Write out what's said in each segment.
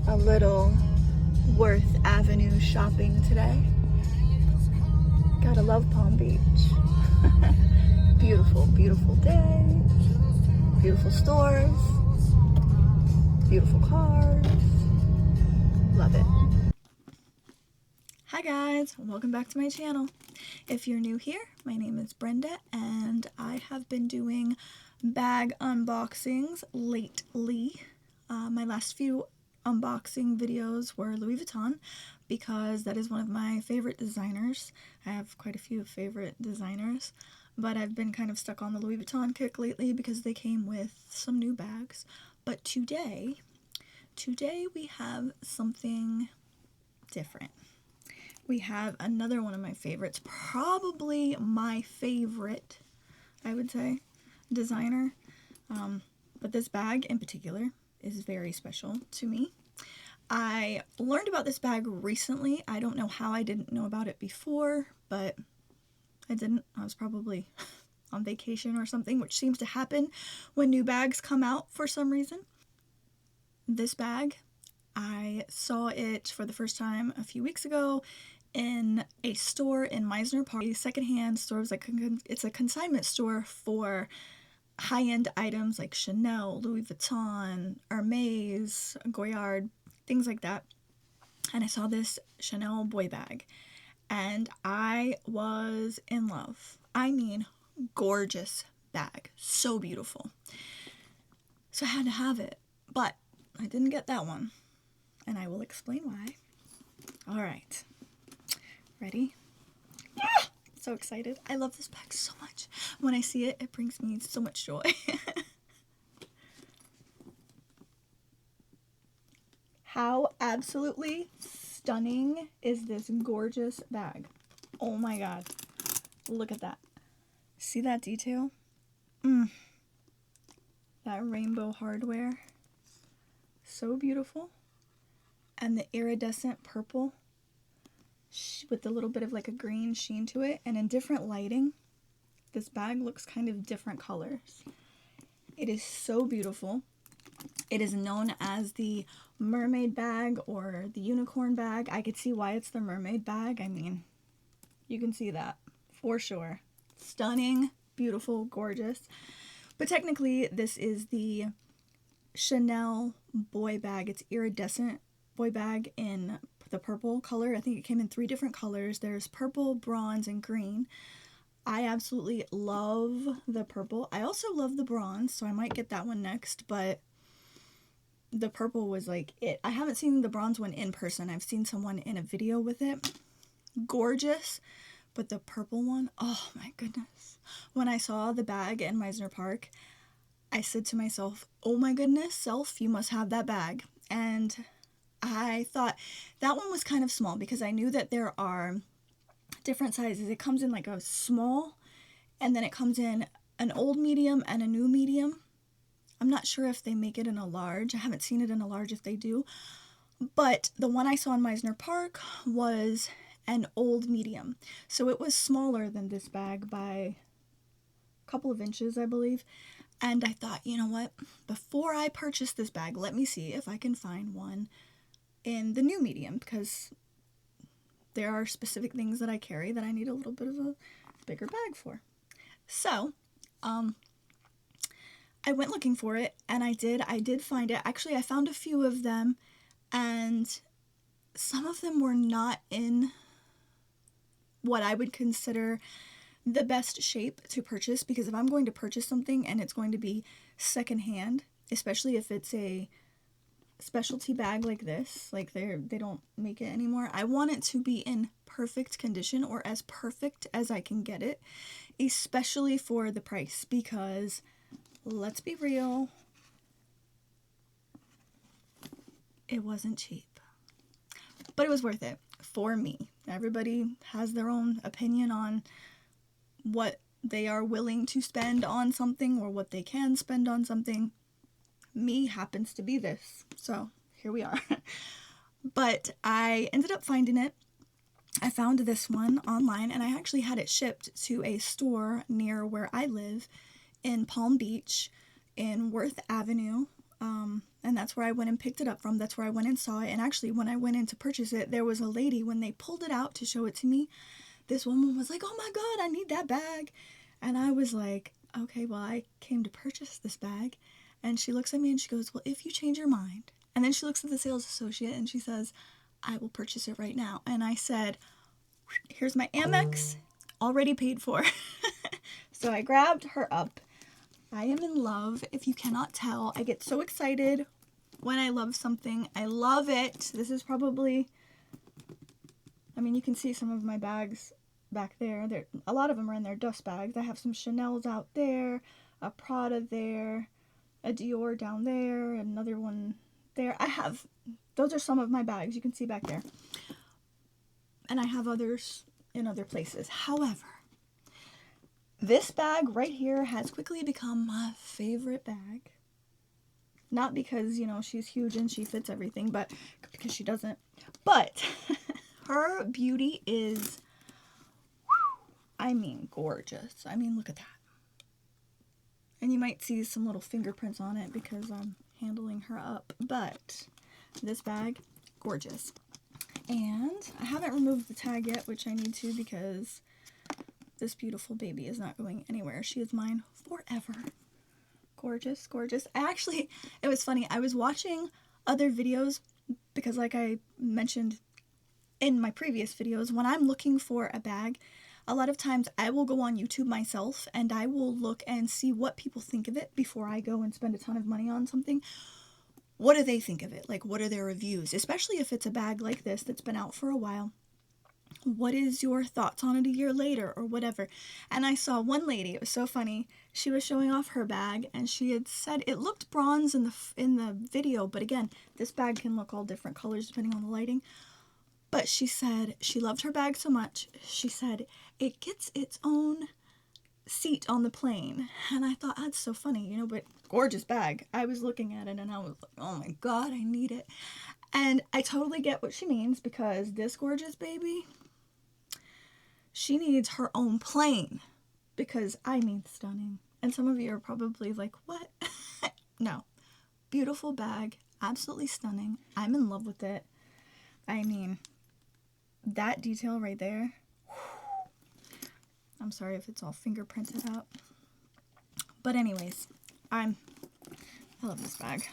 a little Worth Avenue shopping today. Gotta love Palm Beach. Beautiful, beautiful day. Beautiful stores. Beautiful cars. Love it. Hi guys, welcome back to my channel. If you're new here, my name is Brenda and I have been doing bag unboxings lately. My last few unboxing videos were Louis Vuitton because that is one of my favorite designers. I have quite a few favorite designers, but I've been kind of stuck on the Louis Vuitton kick lately because they came with some new bags. But today we have something different. We have another one of my favorites, probably my favorite, I would say, designer. But this bag in particular is very special to me. I learned about this bag recently. I don't know how I didn't know about it before, but I didn't. I was probably on vacation or something, which seems to happen when new bags come out for some reason. This bag, I saw it for the first time a few weeks ago in a store in Meisner Park, a secondhand store. It's a consignment store for high-end items like Chanel, Louis Vuitton, Hermes, Goyard, things like that. And I saw this Chanel boy bag and I was in love. I mean, gorgeous bag, so beautiful. So I had to have it, but I didn't get that one, and I will explain why. All right. Ready? Ah! So excited. I love this bag so much. When I see it, it brings me so much joy. How absolutely stunning is this gorgeous bag? Oh my god. Look at that. See that detail? That rainbow hardware. So beautiful. And the iridescent purple with a little bit of like a green sheen to it, and in different lighting this bag looks kind of different colors. It is so beautiful. It is known as the mermaid bag or the unicorn bag. I could see why it's the mermaid bag. I mean, you can see that for sure. Stunning, beautiful, gorgeous. But technically this is the Chanel boy bag. It's iridescent boy bag in the purple color. I think it came in 3 different colors. There's purple, bronze, and green. I absolutely love the purple. I also love the bronze, so I might get that one next, but the purple was like it. I haven't seen the bronze one in person. I've seen someone in a video with it. Gorgeous. But the purple one, oh my goodness. When I saw the bag in Meisner Park, I said to myself, oh my goodness, self, you must have that bag. And I thought that one was kind of small because I knew that there are different sizes. It comes in like a small, and then it comes in an old medium and a new medium. I'm not sure if they make it in a large. I haven't seen it in a large if they do. But the one I saw in Meisner Park was an old medium. So it was smaller than this bag by a couple of inches, I believe. And I thought, you know what? Before I purchase this bag, let me see if I can find one in the new medium, because there are specific things that I carry that I need a little bit of a bigger bag for. So, I went looking for it, and I did find it. Actually, I found a few of them, and some of them were not in what I would consider the best shape to purchase, because if I'm going to purchase something and it's going to be secondhand, especially if it's a specialty bag like this, like they don't make it anymore, I want it to be in perfect condition, or as perfect as I can get it, especially for the price, because let's be real, it wasn't cheap, but it was worth it for me. Everybody has their own opinion on what they are willing to spend on something or what they can spend on something. Me happens to be this, so here we are. But I ended up finding it. I found this one online, and I actually had it shipped to a store near where I live in Palm Beach in Worth Avenue, and that's where I went and picked it up from. That's where I went and saw it. And actually, when I went in to purchase it, there was a lady, when they pulled it out to show it to me, this woman was like, oh my God, I need that bag. And I was like, okay, well, I came to purchase this bag. And she looks at me and she goes, well, if you change your mind. And then she looks at the sales associate and she says, I will purchase it right now. And I said, here's my Amex, already paid for. So I grabbed her up. I am in love. If you cannot tell, I get so excited when I love something. I love it. This is probably, I mean, you can see some of my bags back there. A lot of them are in their dust bags. I have some Chanel's out there, a Prada there, a Dior down there, another one there. Those are some of my bags you can see back there. And I have others in other places. However, this bag right here has quickly become my favorite bag. Not because, you know, she's huge and she fits everything, but because she doesn't. But her beauty is, I mean, gorgeous. I mean, look at that. And you might see some little fingerprints on it because I'm handling her up. But this bag, gorgeous. And I haven't removed the tag yet, which I need to because this beautiful baby is not going anywhere. She is mine forever. Gorgeous, gorgeous. It was funny. I was watching other videos because, like I mentioned in my previous videos, when I'm looking for a bag, a lot of times I will go on YouTube myself and I will look and see what people think of it before I go and spend a ton of money on something. What do they think of it? Like, what are their reviews? Especially if it's a bag like this that's been out for a while. What is your thoughts on it a year later or whatever? And I saw one lady, it was so funny. She was showing off her bag and she had said it looked bronze in the video, but again, this bag can look all different colors depending on the lighting. But she said she loved her bag so much. She said it gets its own seat on the plane. And I thought, that's so funny, you know, but gorgeous bag. I was looking at it and I was like, oh my God, I need it. And I totally get what she means because this gorgeous baby, she needs her own plane because I mean stunning. And some of you are probably like, what? No. Beautiful bag. Absolutely stunning. I'm in love with it. I mean, that detail right there. I'm sorry if it's all fingerprinted out. But anyways, I love this bag.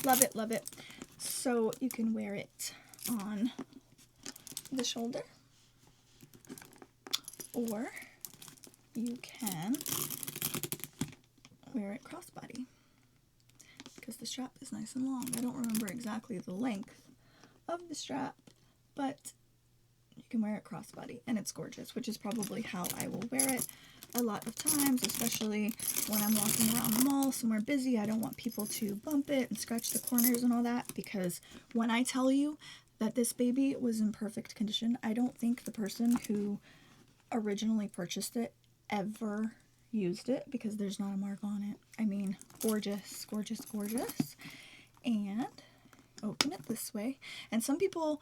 Love it, love it. So you can wear it on the shoulder. Or you can wear it crossbody because the strap is nice and long. I don't remember exactly the length of the strap, but you can wear it crossbody and it's gorgeous, which is probably how I will wear it a lot of times, especially when I'm walking around the mall somewhere busy. I don't want people to bump it and scratch the corners and all that, because when I tell you that this baby was in perfect condition, I don't think the person who originally purchased it ever used it, because there's not a mark on it. I mean, gorgeous, gorgeous, gorgeous. And open it this way. And some people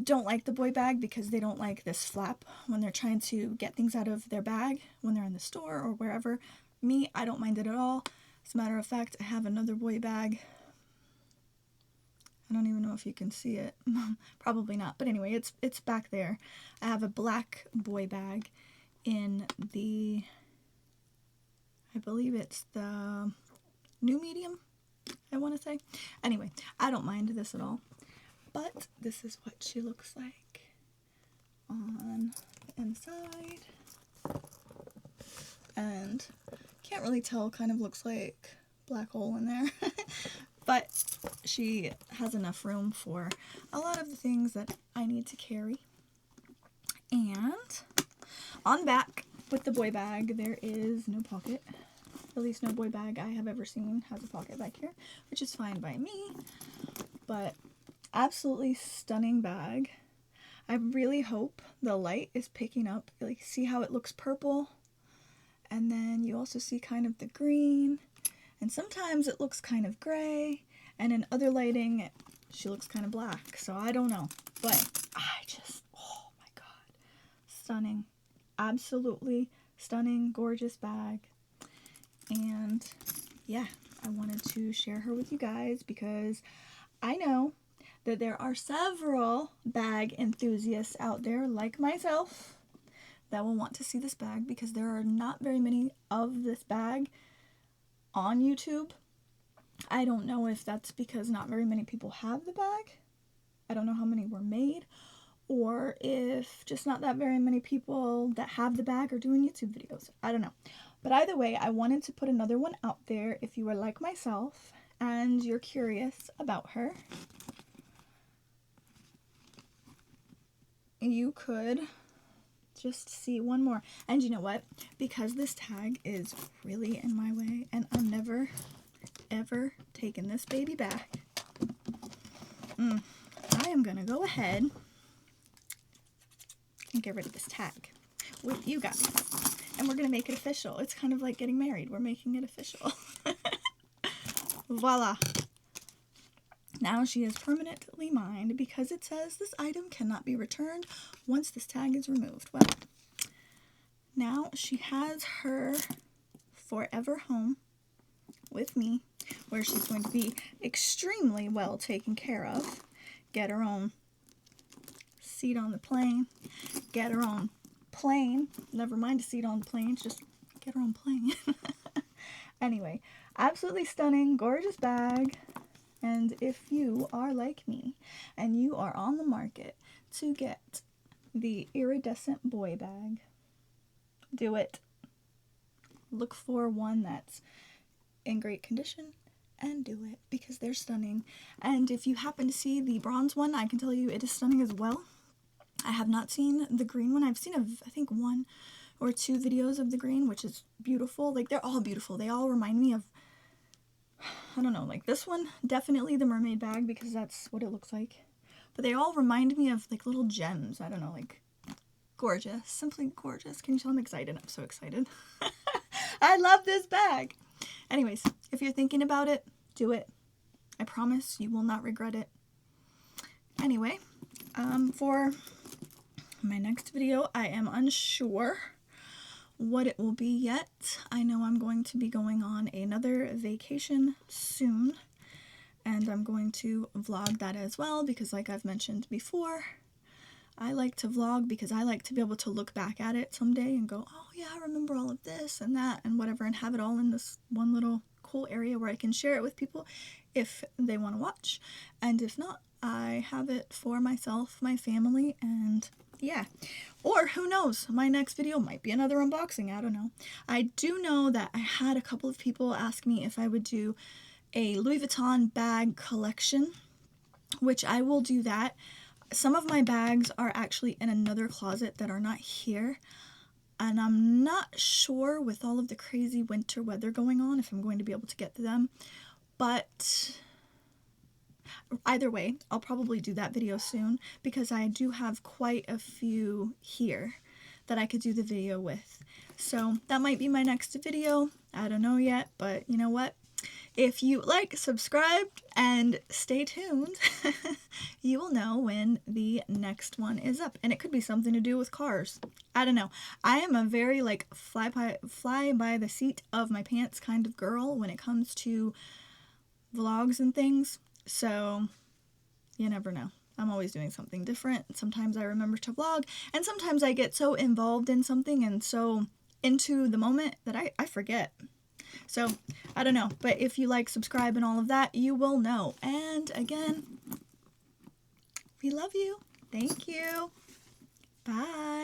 don't like the boy bag because they don't like this flap when they're trying to get things out of their bag when they're in the store or wherever. Me, I don't mind it at all. As a matter of fact, I have another boy bag. I don't even know if you can see it. Probably not. But anyway, it's back there. I have a black boy bag in the, I believe it's the new medium, I want to say. Anyway, I don't mind this at all. But this is what she looks like on the inside. And can't really tell, kind of looks like black hole in there. But she has enough room for a lot of the things that I need to carry. And on the back with the boy bag, there is no pocket. At least no boy bag I have ever seen has a pocket back here, which is fine by me. But absolutely stunning bag. I really hope the light is picking up. Like, see how it looks purple? And then you also see kind of the green. And sometimes it looks kind of gray, and in other lighting, she looks kind of black. So I don't know, but oh my God, stunning, absolutely stunning, gorgeous bag. And yeah, I wanted to share her with you guys because I know that there are several bag enthusiasts out there like myself that will want to see this bag because there are not very many of this bag on YouTube. I don't know if that's because not very many people have the bag. I don't know how many were made, or if just not that very many people that have the bag are doing YouTube videos. I don't know. But either way, I wanted to put another one out there if you are like myself and you're curious about her. You could just see one more. And you know what? Because this tag is really in my way and I'm never, ever taking this baby back, I am going to go ahead and get rid of this tag with you guys. And we're going to make it official. It's kind of like getting married. We're making it official. Voila. Now she is permanently mine because it says this item cannot be returned once this tag is removed. Well, now she has her forever home with me, where she's going to be extremely well taken care of. Get her own seat on the plane. Get her own plane. Never mind a seat on the plane. Just get her own plane. Anyway, absolutely stunning, gorgeous bag. And if you are like me and you are on the market to get the Iridescent Boy Bag, do it. Look for one that's in great condition and do it because they're stunning. And if you happen to see the bronze one, I can tell you it is stunning as well. I have not seen the green one. I've seen, I think, 1 or 2 videos of the green, which is beautiful. Like, they're all beautiful. They all remind me of, I don't know, like this one, definitely the Mermaid Bag because that's what it looks like. But they all remind me of like little gems. I don't know, like gorgeous, simply gorgeous. Can you tell I'm excited? I'm so excited. I love this bag. Anyways, if you're thinking about it, do it. I promise you will not regret it. Anyway, for my next video, I am unsure what it will be yet. I know I'm going to be going on another vacation soon, and I'm going to vlog that as well because, like I've mentioned before, I like to vlog because I like to be able to look back at it someday and go, oh yeah, I remember all of this and that and whatever, and have it all in this one little cool area where I can share it with people if they want to watch, and if not, I have it for myself, my family, and yeah. Or who knows, my next video might be another unboxing. I don't know. I do know that I had a couple of people ask me if I would do a Louis Vuitton bag collection, which I will do that. Some of my bags are actually in another closet that are not here, and I'm not sure with all of the crazy winter weather going on if I'm going to be able to get to them, but either way, I'll probably do that video soon because I do have quite a few here that I could do the video with. So that might be my next video. I don't know yet, but you know what? If you like, subscribe, and stay tuned, you will know when the next one is up. And it could be something to do with cars. I don't know. I am a very like fly by the seat of my pants kind of girl when it comes to vlogs and things. So you never know. I'm always doing something different. Sometimes I remember to vlog, and sometimes I get so involved in something and so into the moment that I forget. So, I don't know. But if you like, subscribe, and all of that, you will know. And again, we love you. Thank you. Bye.